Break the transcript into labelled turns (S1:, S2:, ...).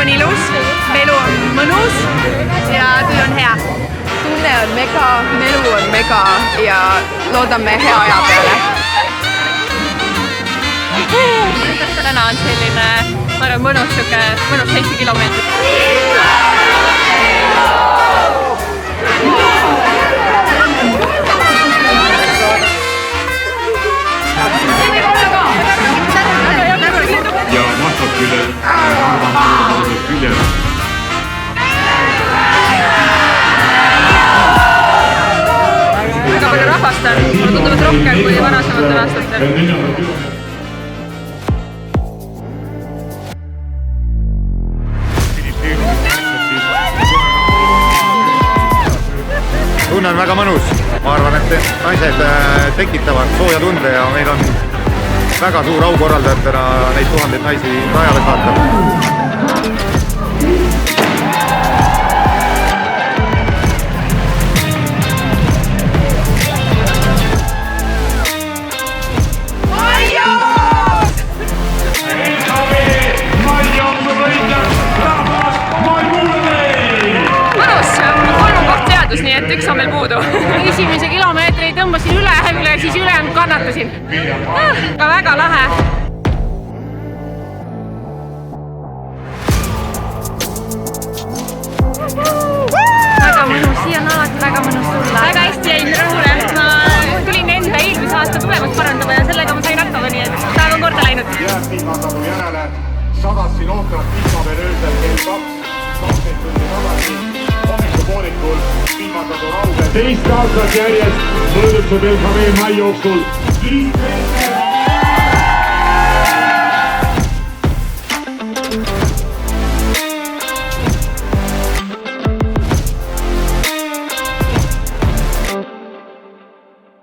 S1: on ilus, elu on mõnus ja töö on hea.
S2: Tunne on mega, elu on mega ja loodame hea aja peale.
S1: Täna on selline, ma arvan, mõnus 7 kilomeetrit.
S3: Ja vastastküljel, küljel.
S1: Väga palju rahvast on, mulle tunduvad rohkem kui varasematel aastatel.
S4: Tunne on väga mõnus, ma arvan, et naised tekitavad sooja tunde ja meil on väga suur au korraldajatena neid tuhandeid naisi rajale saata.
S1: Nii et üks on meil puudu. Esimese kilomeetri tõmbasin üle, siis ülejäänud kannatasin. Ka väga lahe. Väga mõnus, siia on alati väga mõnus tulla. Väga hästi jäin rõhule. Ma tulin enda eelmise aasta tulemust parandama ja sellega ma sain hakkama, nii et taag on korda läinud.
S3: Jääsviimasadu järele sadas siin ohtrad vihmavee öösel kell 2 tundi tagasi. Hommikupoolikul vihmasadu raugel. Teist aastat järjest mõõdub see Belgravee mai jooksul. Kiitos!